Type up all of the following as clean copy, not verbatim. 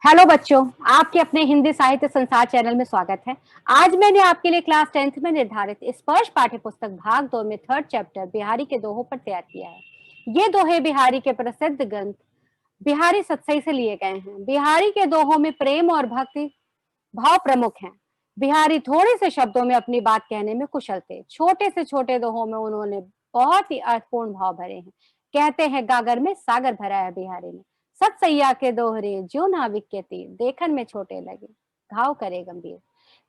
Hello बच्चों, आपके अपने हिंदी साहित्य संसार चैनल में स्वागत है। आज मैंने आपके लिए क्लास 10th में निर्धारित स्पर्श पाठ्य पुस्तक भाग 2 में 3rd चैप्टर बिहारी के दोहों पर तैयार किया है। ये दोहे बिहारी के प्रसिद्ध ग्रंथ बिहारी सतसई से लिए गए हैं। बिहारी के दोहों में प्रेम और भक्ति भाव प्रमुख हैं। बिहारी थोड़े से शब्दों में अपनी बात कहने में कुशल थे। छोटे से छोटे दोहों में उन्होंने बहुत ही अर्थपूर्ण भाव भरे हैं। कहते हैं गागर में सागर भरा है बिहारी ने। सत सैया के दोहरे जो नाविक के तीर देखन में छोटे लगे घाव करे गंभीर।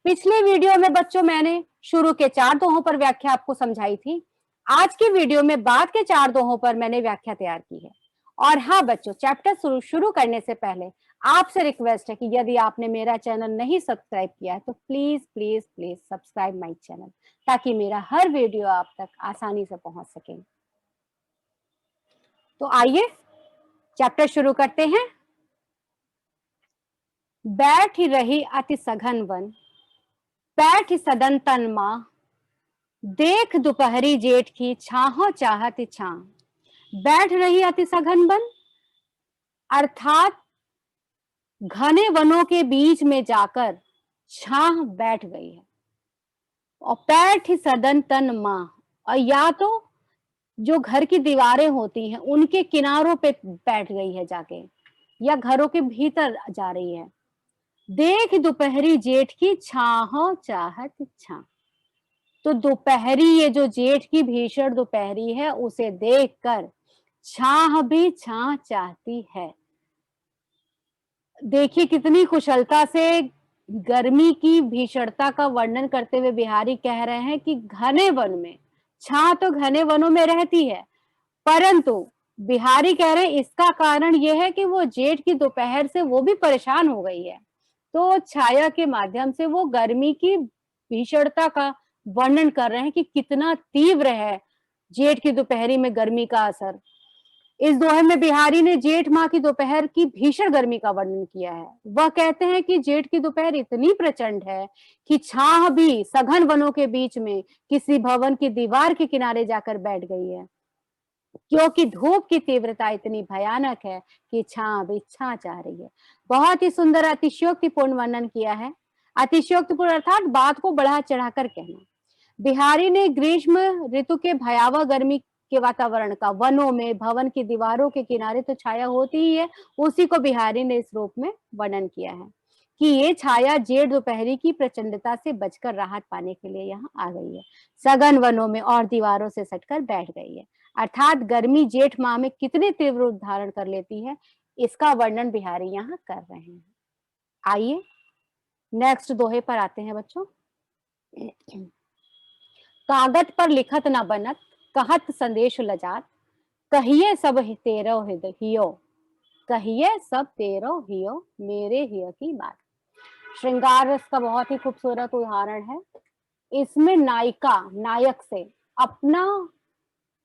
पिछले वीडियो में बच्चों मैंने शुरू के 4 दोहों पर व्याख्या आपको समझाई थी। आज की वीडियो में बाद के 4 दोहों पर मैंने व्याख्या तैयार की है। और हाँ बच्चों, चैप्टर शुरू करने से पहले आपसे रिक्वेस्ट है कि यदि आपने मेरा चैनल नहीं सब्सक्राइब किया है तो please please please subscribe my channel, ताकि मेरा हर वीडियो आप तक आसानी से पहुंच सके। तो आइए चैप्टर शुरू करते हैं। बैठ ही रही अति सघन वन, बैठ सदन तन माँ, देख दोपहरी जेठ की छाहो चाहत छां। बैठ रही अति सघन वन अर्थात घने वनों के बीच में जाकर छाह बैठ गई है। और बैठ सदन तन माँ, और या तो जो घर की दीवारें होती हैं उनके किनारों पे बैठ गई है जाके, या घरों के भीतर जा रही है। देख दोपहरी जेठ की छाह चाहत छां, तो दोपहरी ये जो जेठ की भीषण दोपहरी है उसे देखकर छाह भी छां चाहती है। देखिए कितनी कुशलता से गर्मी की भीषणता का वर्णन करते हुए बिहारी कह रहे हैं कि घने वन में, छां तो घने वनों में रहती है, परंतु बिहारी कह रहे हैं इसका कारण यह है कि वो जेठ की दोपहर से वो भी परेशान हो गई है। तो छाया के माध्यम से वो गर्मी की भीषणता का वर्णन कर रहे हैं कि कितना तीव्र है जेठ की दोपहरी में गर्मी का असर। इस दोहे में बिहारी ने जेठ माह की दोपहर की भीषण गर्मी का वर्णन किया है। वह कहते हैं कि जेठ की दोपहर इतनी प्रचंड है कि छाह भी सघन वनों के बीच में किसी भवन की दीवार के किनारे जाकर बैठ गई है, क्योंकि धूप की तीव्रता इतनी भयानक है कि छां भी छां चाह रही है। बहुत ही सुंदर अतिशयोक्तिपूर्ण वर्णन किया है। अतिशयोक्तिपूर्ण अर्थात बात को बढ़ा चढ़ाकर कहना। बिहारी ने ग्रीष्म ऋतु के भयावह गर्मी के वातावरण का वनों में भवन की दीवारों के किनारे तो छाया होती ही है, उसी को बिहारी ने इस रूप में वर्णन किया है कि ये छाया जेठ दोपहरी की प्रचंडता से बचकर राहत पाने के लिए यहाँ आ गई है, सघन वनों में और दीवारों से सटकर बैठ गई है। अर्थात गर्मी जेठ माह में कितने तीव्र रूप धारण कर लेती है, इसका वर्णन बिहारी यहाँ कर रहे हैं। आइए नेक्स्ट दोहे पर आते हैं बच्चों। कागज पर लिखत न बनत, कहत संदेश लजात, कहिए सब तेरो हियो, कहिए सब तेरो हियो, मेरे हिय की बात। श्रृंगार रस का बहुत ही खूबसूरत उदाहरण है। इसमें नायिका नायक से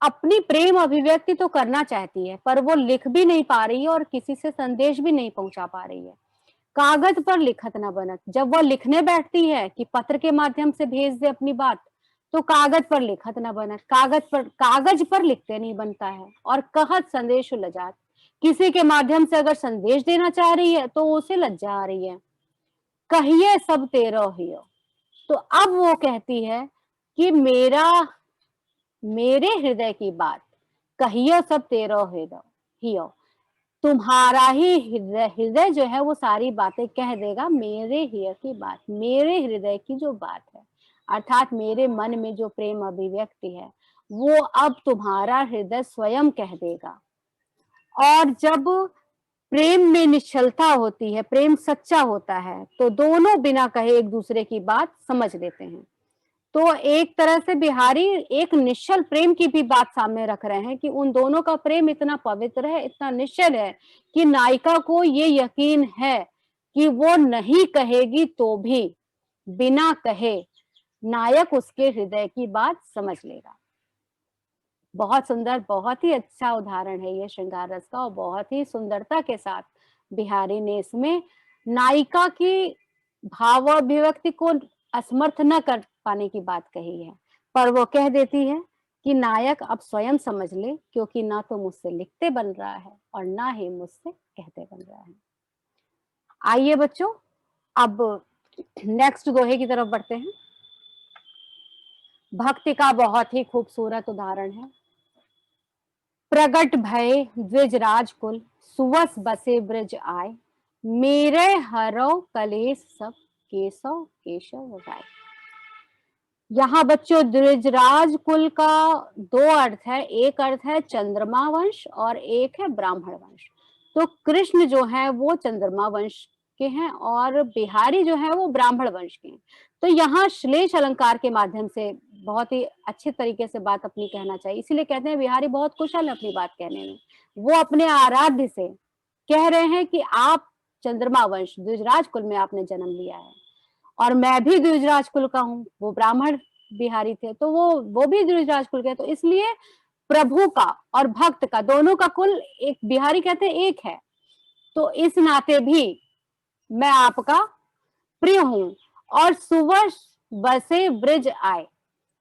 अपनी प्रेम अभिव्यक्ति तो करना चाहती है, पर वो लिख भी नहीं पा रही है और किसी से संदेश भी नहीं पहुंचा पा रही है। कागज पर लिखत न बनत, जब वह लिखने बैठती है कि पत्र के माध्यम से भेज दे अपनी बात, तो कागज पर लिखत न बनत, कागज पर लिखते नहीं बनता है। और कहत संदेश लजात, किसी के माध्यम से अगर संदेश देना चाह रही है तो उसे लज्जा आ रही है। कहिए सब तेरो हियो, तो अब वो कहती है कि मेरे हृदय की बात, कहियो सब तेरो हियो, तुम्हारा ही हृदय जो है वो सारी बातें कह देगा, मेरे हिय की बात, मेरे हृदय की जो बात है, अर्थात मेरे मन में जो प्रेम अभिव्यक्ति है वो अब तुम्हारा हृदय स्वयं कह देगा। और जब प्रेम में निश्चलता होती है, प्रेम सच्चा होता है, तो दोनों बिना कहे एक दूसरे की बात समझ लेते हैं। तो एक तरह से बिहारी एक निश्चल प्रेम की भी बात सामने रख रहे हैं कि उन दोनों का प्रेम इतना पवित्र है, इतना निश्चल है कि नायिका को ये यकीन है कि वो नहीं कहेगी तो भी बिना कहे नायक उसके हृदय की बात समझ लेगा। बहुत सुंदर, बहुत ही अच्छा उदाहरण है ये श्रृंगार रस का, और बहुत ही सुंदरता के साथ बिहारी ने इसमें नायिका की भाव अभिव्यक्ति को असमर्थ न कर पाने की बात कही है, पर वो कह देती है कि नायक अब स्वयं समझ ले, क्योंकि ना तो मुझसे लिखते बन रहा है और ना ही मुझसे कहते बन रहा है। आइए बच्चों, अब नेक्स्ट दोहे की तरफ बढ़ते हैं। भक्ति का बहुत ही खूबसूरत उदाहरण है। प्रगट भय द्विज राजकुल, सुवस बसे ब्रज आए, मेरे हरो कलेश सब, केशव केशव राय। यहाँ बच्चों द्विजराज कुल का दो अर्थ है, एक अर्थ है चंद्रमा वंश और एक है ब्राह्मण वंश। तो कृष्ण जो है वो चंद्रमा वंश के हैं और बिहारी जो है वो ब्राह्मण वंश के हैं। तो यहाँ श्लेष अलंकार के माध्यम से बहुत ही अच्छे तरीके से बात अपनी कहना चाहिए, इसीलिए कहते हैं बिहारी बहुत कुशल है अपनी बात कहने में। वो अपने आराध्य से कह रहे हैं कि आप चंद्रमा वंश द्विजराज कुल में आपने जन्म लिया है और मैं भी द्विजराज कुल का हूँ। वो ब्राह्मण बिहारी थे तो वो भी द्विजराज कुल के, तो इसलिए प्रभु का और भक्त का दोनों का कुल एक, बिहारी कहते हैं एक है। तो इस नाते भी मैं आपका प्रिय हूं और सुवश बसे ब्रज आए,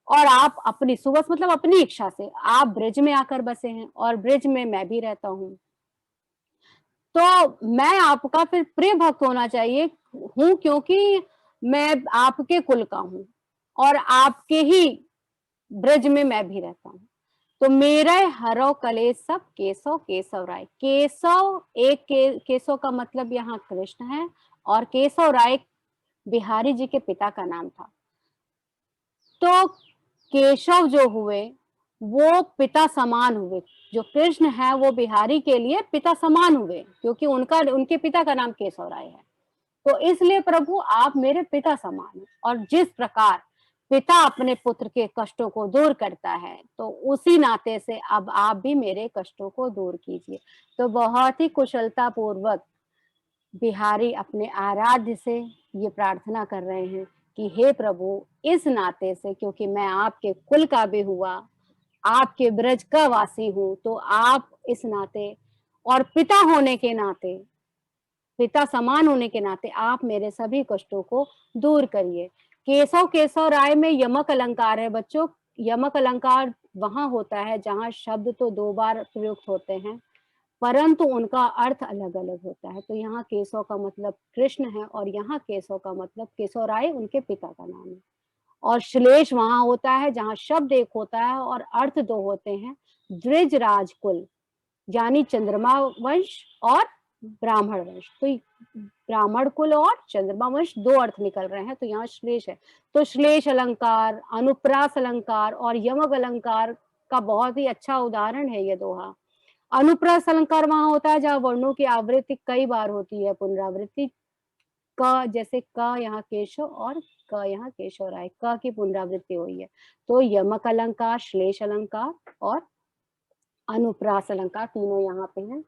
और आप अपनी सुवस मतलब अपनी इच्छा से आप ब्रज में आकर बसे हैं और ब्रज में मैं भी रहता हूं। तो मैं आपका फिर प्रिय भक्त होना चाहिए हूं, क्योंकि मैं आपके कुल का हूं और आपके ही ब्रज में मैं भी रहता हूं। तो मेरा हरो कलेश सब, केशव केशव राय। केशव एक केशव का मतलब यहाँ कृष्ण है और केशव राय बिहारी जी के पिता का नाम था। तो केशव जो हुए वो पिता समान हुए, जो कृष्ण है वो बिहारी के लिए पिता समान हुए, क्योंकि उनके पिता का नाम केशव राय है। तो इसलिए प्रभु आप मेरे पिता समान हैं, और जिस प्रकार पिता अपने पुत्र के कष्टों को दूर करता है तो उसी नाते से अब आप भी मेरे कष्टों को दूर कीजिए। तो बहुत ही कुशलता पूर्वक बिहारी अपने आराध्य से ये प्रार्थना कर रहे हैं कि हे प्रभु, इस नाते से क्योंकि मैं आपके कुल का भी हुआ, आपके ब्रज का वासी हूं, तो आप इस नाते और पिता होने के नाते, पिता समान होने के नाते आप मेरे सभी कष्टों को दूर करिए। केशव केशव राय में यमक अलंकार है बच्चों। यमक अलंकार वहां होता है जहां शब्द तो दो बार प्रयुक्त होते हैं परंतु उनका अर्थ अलग अलग होता है। तो यहाँ केशव का मतलब कृष्ण है और यहाँ केशव का मतलब केशव राय उनके पिता का नाम है। और श्लेष वहां होता है जहां शब्द एक होता है और अर्थ दो होते हैं। द्विज राजकुल यानी चंद्रमा वंश और ब्राह्मण वंश। तो ब्राह्मण कुल और चंद्रमा वंश दो अर्थ निकल रहे हैं, तो यहाँ श्लेष है। तो श्लेष अलंकार, अनुप्रास अलंकार और यमक अलंकार का बहुत ही अच्छा उदाहरण है ये दोहा। अनुप्रास अलंकार वहां होता है जहां वर्णों की आवृत्ति कई बार होती है, पुनरावृत्ति। क जैसे क यहाँ केशव और क यहाँ केशव राय, क की पुनरावृत्ति हुई है। तो यमक अलंकार, श्लेष अलंकार और अनुप्रास अलंकार तीनों यहाँ पे हैं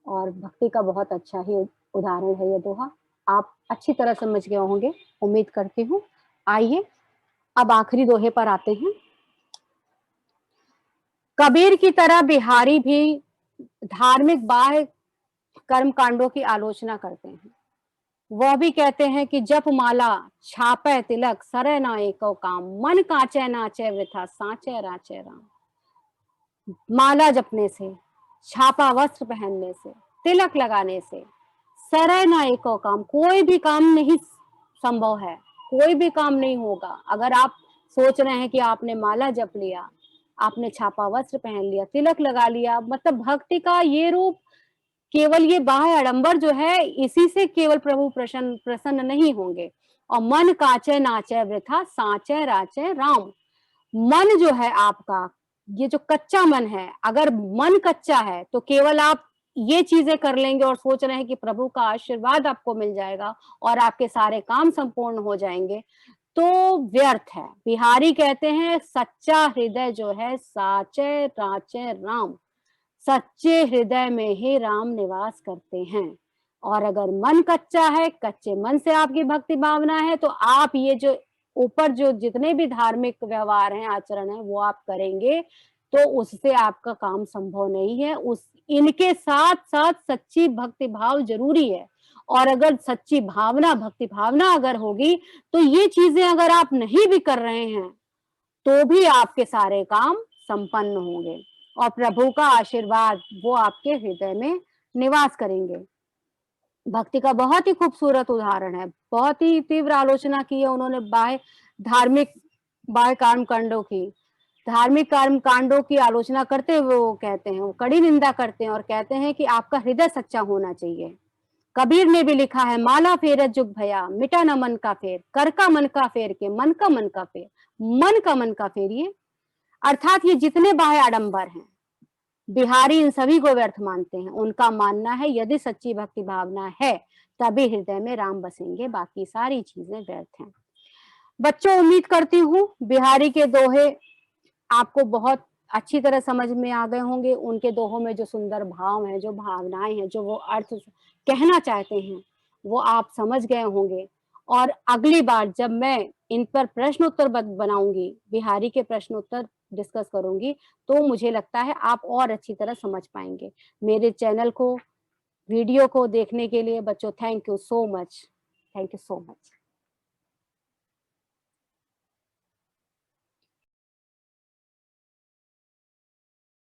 और भक्ति का बहुत अच्छा ही उदाहरण है ये दोहा। आप अच्छी तरह समझ गए होंगे, उम्मीद करती हूँ। आइए अब आखिरी दोहे पर आते हैं। कबीर की तरह बिहारी भी धार्मिक बाह्य कर्म कांडों की आलोचना करते हैं। वह भी कहते हैं कि जप माला छापे तिलक सरे ना एको काम, मन काचे नाचे वृथा साचे राचे राम। माला जपने से, छापा वस्त्र पहनने से, तिलक लगाने से सरे ना एको काम, कोई भी काम नहीं संभव है, कोई भी काम नहीं होगा। अगर आप सोच रहे हैं कि आपने माला जप लिया, आपने छापा वस्त्र पहन लिया, तिलक लगा लिया, मतलब भक्ति का ये रूप, केवल ये बाह्य आडंबर जो है इसी से केवल प्रभु प्रसन्न नहीं होंगे। और मन काचे नाचे वृथा साचे राचे राम। मन जो है आपका, ये जो कच्चा मन है, अगर मन कच्चा है तो केवल आप ये चीजें कर लेंगे और सोच रहे हैं कि प्रभु का आशीर्वाद आपको मिल जाएगा और आपके सारे काम संपूर्ण हो जाएंगे, तो व्यर्थ है। बिहारी कहते हैं सच्चा हृदय जो है साचे राचे राम, सच्चे हृदय में ही राम निवास करते हैं। और अगर मन कच्चा है, कच्चे मन से आपकी भक्ति भावना है, तो आप ये जो ऊपर जो जितने भी धार्मिक व्यवहार हैं, आचरण है, वो आप करेंगे तो उससे आपका काम संभव नहीं है। उस इनके साथ साथ सच्ची भक्ति भाव जरूरी है। और अगर सच्ची भावना, भक्ति भावना अगर होगी तो ये चीजें अगर आप नहीं भी कर रहे हैं तो भी आपके सारे काम संपन्न होंगे और प्रभु का आशीर्वाद वो आपके हृदय में निवास करेंगे। भक्ति का बहुत ही खूबसूरत उदाहरण है। बहुत ही तीव्र आलोचना की है उन्होंने धार्मिक बाह्य कर्म कांडों की। धार्मिक कर्म कांडों की आलोचना करते हुए वो कहते हैं, वो कड़ी निंदा करते हैं और कहते हैं कि आपका हृदय सच्चा होना चाहिए। कबीर ने भी लिखा है, माला फेरत जुग भया, मिटा न मन का फेर, कर का मन का फेर के, मन का फेर, मन का मन का फेरिए। अर्थात ये जितने बाह्य आडंबर हैं, बिहारी इन सभी को व्यर्थ मानते हैं। उनका मानना है यदि सच्ची भक्ति भावना है तभी हृदय में राम बसेंगे, बाकी सारी चीजें व्यर्थ हैं। बच्चों, उम्मीद करती हूँ बिहारी के दोहे आपको बहुत अच्छी तरह समझ में आ गए होंगे। उनके दोहों में जो सुंदर भाव हैं, जो भावनाएं हैं, जो वो अर्थ कहना चाहते हैं, वो आप समझ गए होंगे। और अगली बार जब मैं इन पर प्रश्न उत्तर बनाऊंगी, बिहारी के प्रश्न उत्तर डिस्कस करूंगी, तो मुझे लगता है आप और अच्छी तरह समझ पाएंगे। मेरे चैनल को, वीडियो को देखने के लिए बच्चों, thank you so much. Thank you so much.